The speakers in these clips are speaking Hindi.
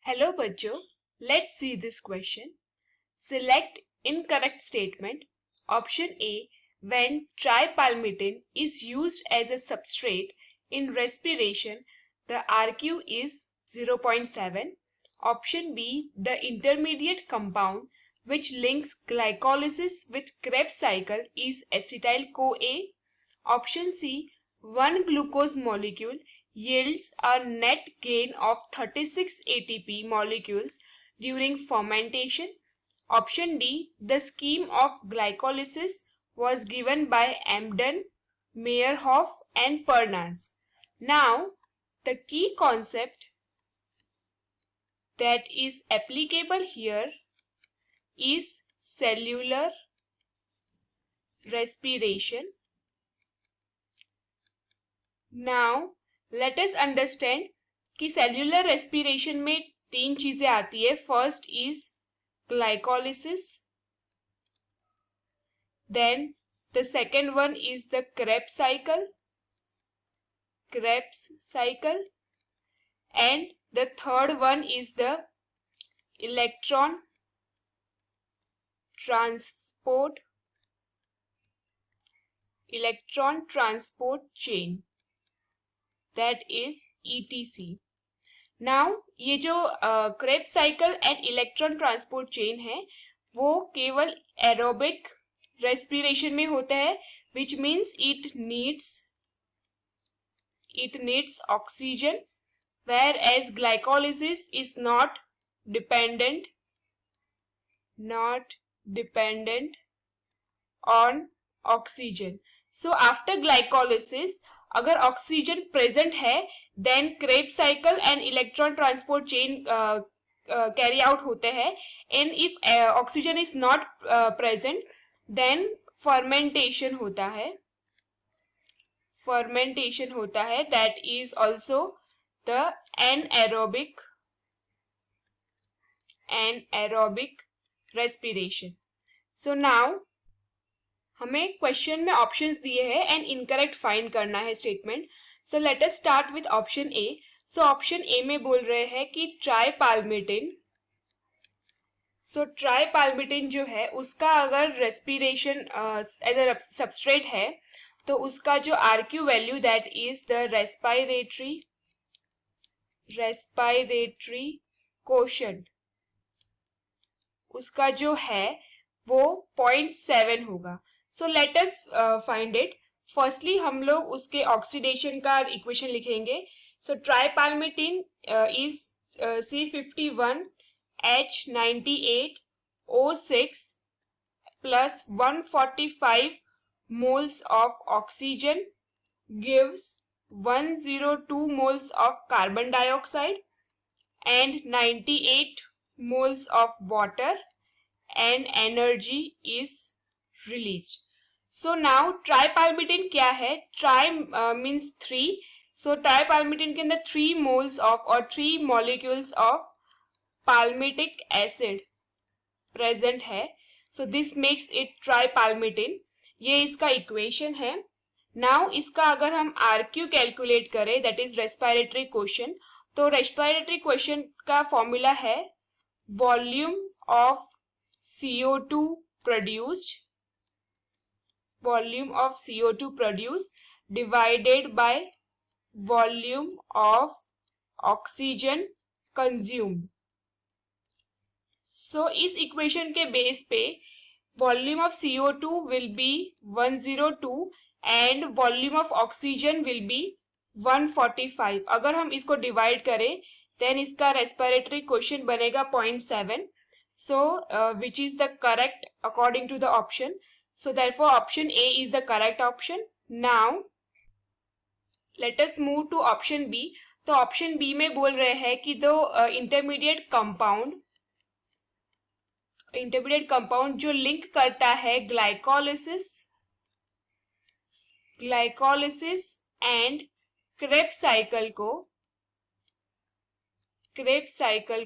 Hello बच्चों, let's see this question. Select incorrect statement. Option A, when tripalmitin is used as a substrate in respiration, the RQ is 0.7. Option B, the intermediate compound which links glycolysis with Krebs cycle is acetyl-CoA. Option C, one glucose molecule yields a net gain of 36 ATP molecules during fermentation. Option D, the scheme of glycolysis was given by Amden, Meyerhoff and Pernas. Now, the key concept that is applicable here is cellular respiration. Now, let us understand कि सेल्यूलर रेस्पिरेशन में तीन चीजें आती है. First is glycolysis, then the second one is the Krebs cycle, and the third one is the electron transport chain, that is ETC. Now ये जो Krebs cycle and electron transport chain है वो केवल एरोबिक रेस्पिरेशन में होता है, which means it needs oxygen, whereas glycolysis is not dependent on oxygen. So after glycolysis अगर ऑक्सीजन प्रेजेंट है then Krebs cycle and electron transport chain carry out होते हैं, and if oxygen is not present then fermentation होता है that is also the anaerobic respiration. So now हमें क्वेश्चन में ऑप्शंस दिए हैं एंड इनकरेक्ट फाइंड करना है statement. So let us start with option A. So option A में बोल रहे हैं कि ट्राइपाल्मिटिन जो है उसका अगर रेस्पिरेशन एज अ सबस्ट्रेट है तो उसका जो RQ value that is the respiratory quotient उसका जो है वो 0.7 होगा. So let us find it. Firstly हम लोग उसके ऑक्सीडेशन का इक्वेशन लिखेंगे. सो ट्राइपाल्मिटिन is C51H98O6 plus 145 moles of oxygen gives 102 moles of carbon dioxide and 98 moles of water, and energy is released. So now tripalmitin क्या है? Tri means 3. So tripalmitin के अंदर 3 moles of or 3 molecules of palmitic acid present है. So this makes it tripalmitin. ये इसका इक्वेशन है. नाउ इसका अगर हम RQ कैलकुलेट करें दैट इज रेस्पिरेटरी क्वेश्चन, तो रेस्पिरेटरी क्वेश्चन का फॉर्मूला है volume of CO2 produced divided by volume of oxygen consumed. So इस इक्वेशन के बेस पे volume of CO2 will be 102 and volume of oxygen will be 145. अगर हम इसको डिवाइड करें देन इसका रेस्पिरेटरी क्वेश्चन बनेगा 0.7. So which is the correct according to the option. So therefore option A is the correct option. Now let us move to option B. तो ऑप्शन बी में बोल रहे हैं कि दो इंटरमीडिएट कंपाउंड जो लिंक करता है ग्लाइकोलिसिस एंड Krebs cycle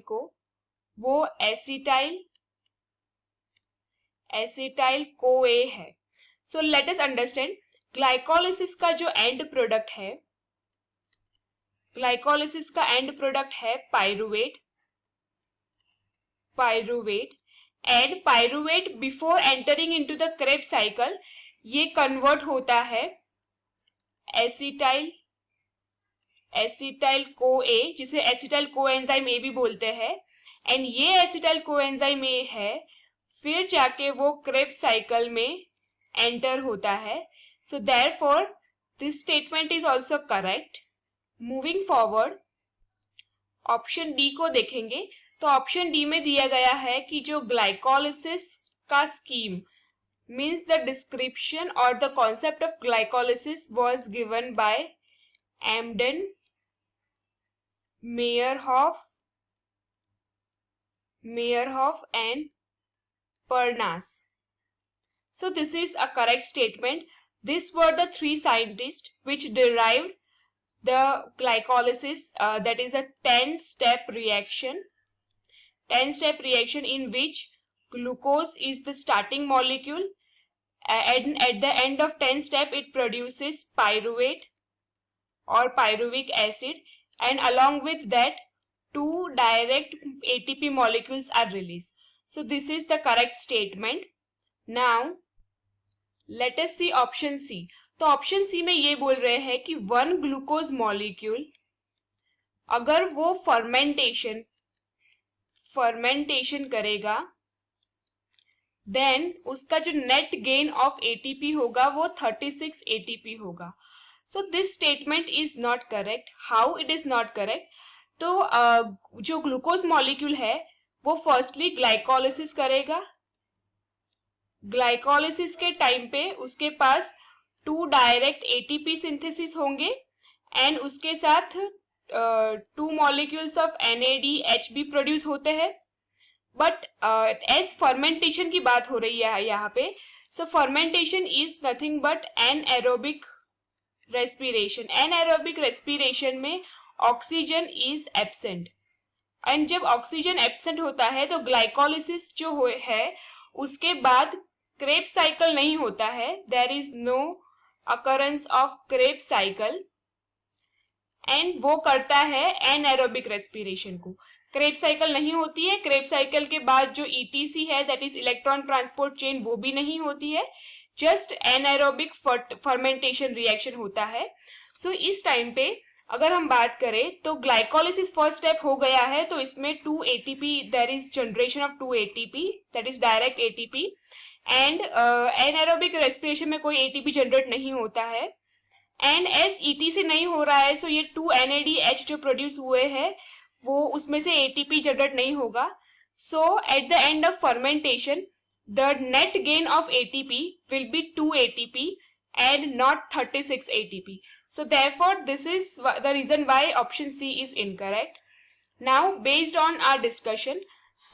को वो acetyl-CoA है. So let us understand glycolysis का जो एंड प्रोडक्ट है pyruvate, pyruvate and pyruvate before entering into the Krebs cycle ये convert होता है एसिटाइल CoA जिसे एसिटाइल कोएंजाइम ए भी बोलते हैं एंड ये एसिटाइल कोएंजाइम ए है फिर जाके वो Krebs साइकिल में एंटर होता है. So therefore this statement is also correct. Moving forward option D को देखेंगे तो ऑप्शन डी में दिया गया है कि जो ग्लाइकोलिसिस का स्कीम मीन्स द डिस्क्रिप्शन और the concept of glycolysis was given by Embden, Meyerhoff and Pernas. So this is a correct statement. These were the three scientists which derived the glycolysis, that is a 10-step reaction. 10-step reaction in which glucose is the starting molecule. At the end of 10 step, it produces pyruvate or pyruvic acid, and along with that, 2 direct ATP molecules are released. So this is the correct statement. Now let us see option C. तो ऑप्शन सी में ये बोल रहे हैं कि 1 ग्लूकोज मॉलिक्यूल अगर वो फर्मेंटेशन करेगा देन उसका जो नेट गेन ऑफ एटीपी होगा वो 36 एटीपी होगा. So this statement is not correct. How it is not correct? तो जो ग्लूकोज मॉलिक्यूल है वो फर्स्टली ग्लाइकोलिसिस करेगा. ग्लाइकोलिसिस के टाइम पे उसके पास 2 डायरेक्ट एटीपी सिंथेसिस होंगे एंड उसके साथ 2 मॉलिक्यूल्स ऑफ NADH भी प्रोड्यूस होते हैं. बट एज फर्मेंटेशन की बात हो रही है यहाँ पे, so fermentation is nothing but anaerobic respiration. Anaerobic respiration में ऑक्सीजन इज एब्सेंट एंड जब ऑक्सीजन एब्सेंट होता है तो ग्लाइकोलिसिस जो है उसके बाद Krebs साइकिल नहीं होता है. There is no occurrence of Krebs cycle and वो करता है एनएरोबिक रेस्पिरेशन को. Krebs साइकिल नहीं होती है. Krebs साइकिल के बाद जो ETC है that is electron transport chain वो भी नहीं होती है. जस्ट एनएरोबिक फर्मेंटेशन रिएक्शन होता है. सो इस टाइम पे अगर हम बात करें तो ग्लाइकोलिसिस फर्स्ट स्टेप हो गया है तो इसमें 2 ATP, there is generation of 2 ATP that is direct ATP and anaerobic respiration में कोई ATP जनरेट नहीं होता है एंड एज ETC नहीं हो रहा है सो ये 2 NADH जो प्रोड्यूस हुए हैं वो उसमें से ATP जनरेट नहीं होगा. So at the end of fermentation the net gain of ATP will be 2 ATP and not 36 ATP. So therefore this is the reason why option C is incorrect. Now based on our discussion,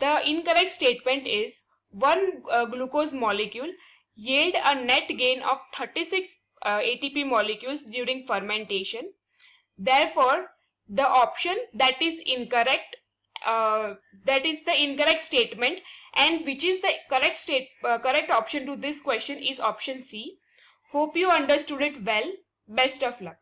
the incorrect statement is 1 glucose molecule yield a net gain of 36 ATP molecules during fermentation. Therefore the option that is incorrect, that is the incorrect statement, and which is the correct option to this question is option C. Hope you understood it well. Best of luck.